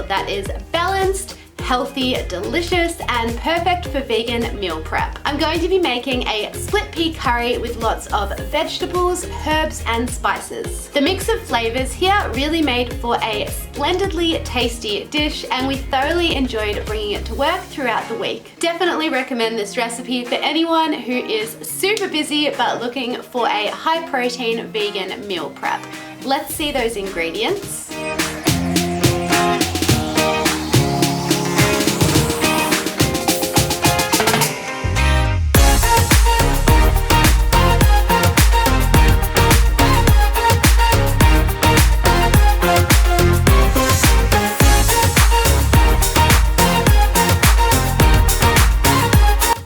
that is balanced, healthy, delicious, and perfect for vegan meal prep. I'm going to be making a split pea curry with lots of vegetables, herbs, and spices. The mix of flavors here really made for a splendidly tasty dish, and we thoroughly enjoyed bringing it to work throughout the week. Definitely recommend this recipe for anyone who is super busy but looking for a high protein vegan meal prep. Let's see those ingredients.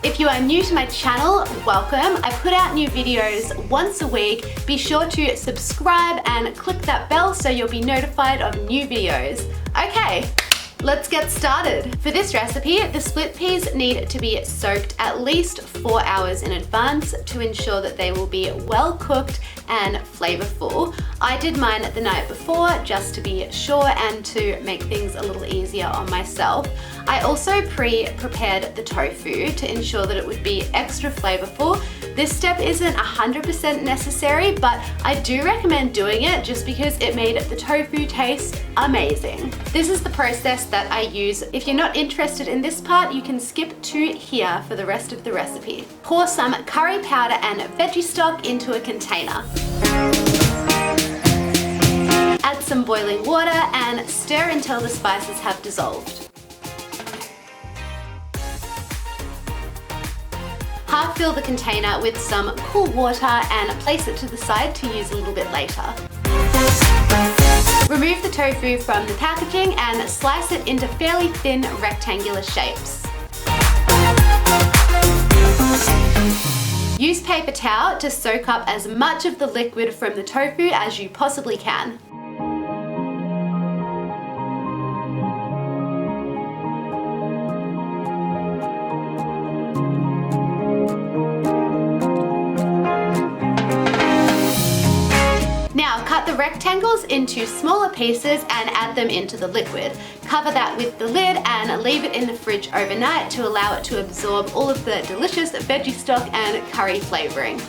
If you are new to my channel, welcome. I put out new videos once a week. Be sure to subscribe and click that bell so you'll be notified of new videos. Okay, let's get started. For this recipe, the split peas need to be soaked at least 4 hours in advance to ensure that they will be well cooked and flavorful. I did mine the night before just to be sure and to make things a little easier on myself. I also pre-prepared the tofu to ensure that it would be extra flavorful. This step isn't 100% necessary, but I do recommend doing it just because it made the tofu taste amazing. This is the process that I use. If you're not interested in this part, you can skip to here for the rest of the recipe. Pour some curry powder and veggie stock into a container. Add some boiling water and stir until the spices have dissolved. Half fill the container with some cool water and place it to the side to use a little bit later. Remove the tofu from the packaging and slice it into fairly thin rectangular shapes. Use paper towel to soak up as much of the liquid from the tofu as you possibly can. Now cut the rectangles into smaller pieces and add them into the liquid. Cover that with the lid and leave it in the fridge overnight to allow it to absorb all of the delicious veggie stock and curry flavoring.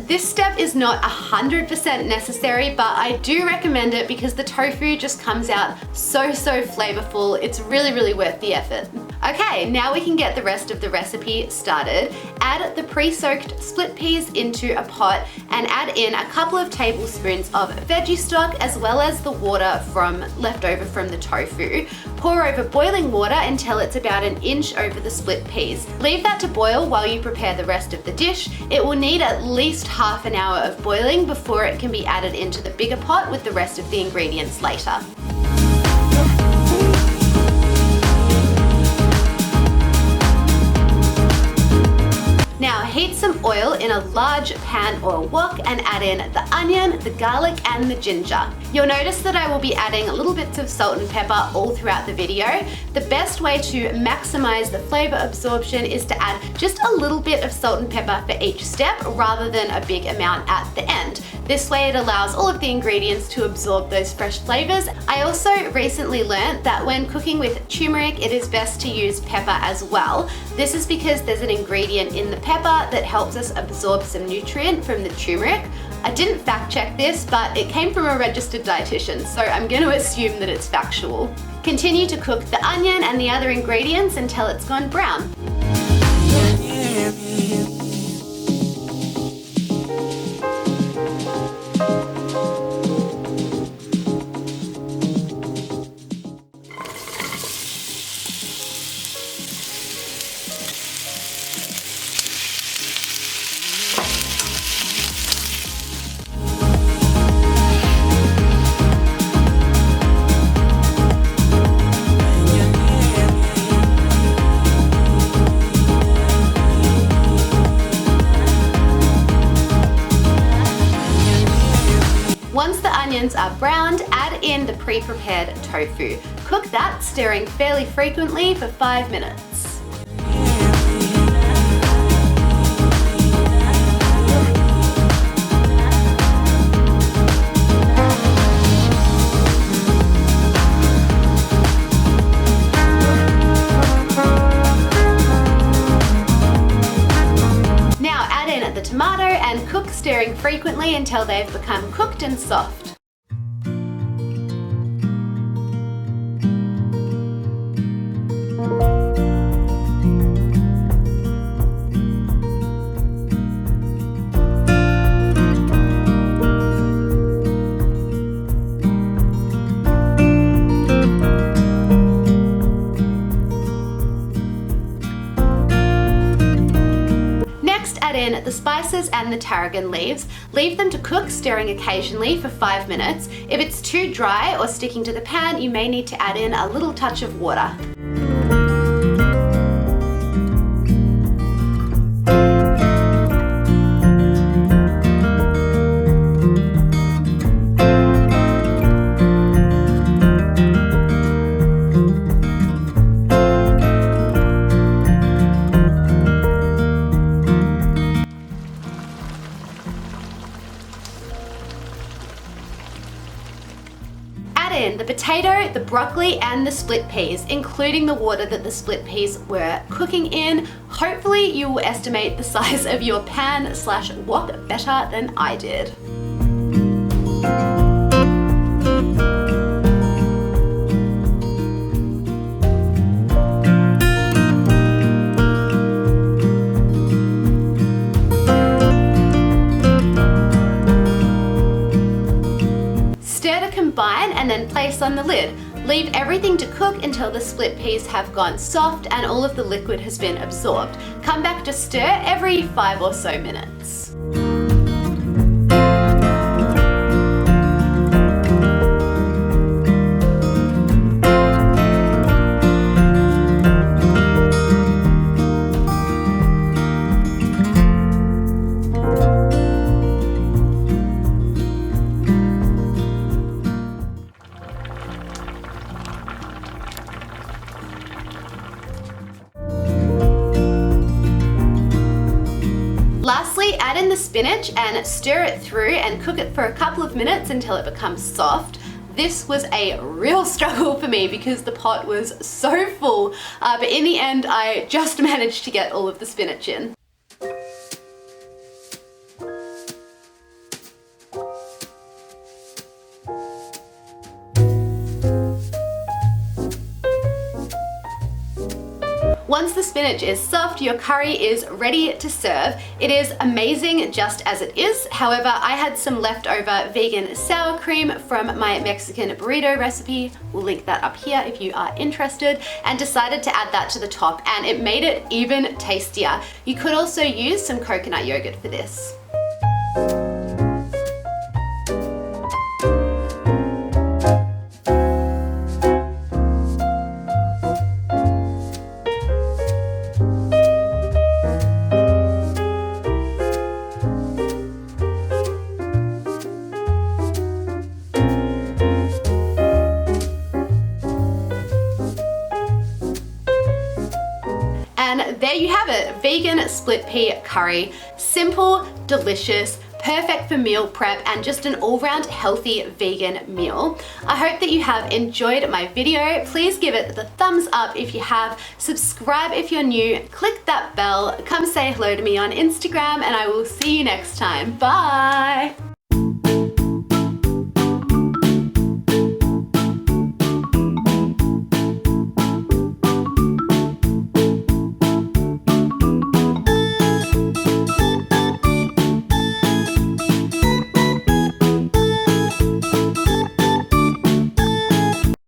This step is not 100% necessary, but I do recommend it because the tofu just comes out so flavorful. It's really worth the effort. Okay, now we can get the rest of the recipe started. Add the pre-soaked split peas into a pot and add in a couple of tablespoons of veggie stock as well as the water left over from the tofu. Pour over boiling water until it's about an inch over the split peas. Leave that to boil while you prepare the rest of the dish. It will need at least half an hour of boiling before it can be added into the bigger pot with the rest of the ingredients later. Now heat some oil in a large pan or wok and add in the onion, the garlic, and the ginger. You'll notice that I will be adding little bits of salt and pepper all throughout the video. The best way to maximize the flavor absorption is to add just a little bit of salt and pepper for each step rather than a big amount at the end. This way it allows all of the ingredients to absorb those fresh flavors. I also recently learned that when cooking with turmeric, it is best to use pepper as well. This is because there's an ingredient in the pepper that helps us absorb some nutrient from the turmeric. I didn't fact check this, but it came from a registered dietitian, so I'm going to assume that it's factual. Continue to cook the onion and the other ingredients until it's gone brown. Once the onions are browned, add in the pre-prepared tofu. Cook that, stirring fairly frequently for 5 minutes. The tomato and cook, stirring frequently until they've become cooked and soft. Add in the spices and the tarragon leaves. Leave them to cook, stirring occasionally for 5 minutes. If it's too dry or sticking to the pan, you may need to add in a little touch of water. In the potato, the broccoli, and the split peas, including the water that the split peas were cooking in. Hopefully you will estimate the size of your pan/wok better than I did. Combine and then place on the lid. Leave everything to cook until the split peas have gone soft and all of the liquid has been absorbed. Come back to stir every 5 or so minutes. Lastly, add in the spinach and stir it through and cook it for a couple of minutes until it becomes soft. This was a real struggle for me because the pot was so full, but in the end I just managed to get all of the spinach in. Once the spinach is soft, your curry is ready to serve. It is amazing just as it is. However, I had some leftover vegan sour cream from my Mexican burrito recipe. We'll link that up here if you are interested, and decided to add that to the top, and it made it even tastier. You could also use some coconut yogurt for this. And there you have it, vegan split pea curry. Simple, delicious, perfect for meal prep, and just an all-round healthy vegan meal. I hope that you have enjoyed my video. Please give it the thumbs up if you have, subscribe if you're new, click that bell, come say hello to me on Instagram, and I will see you next time. Bye!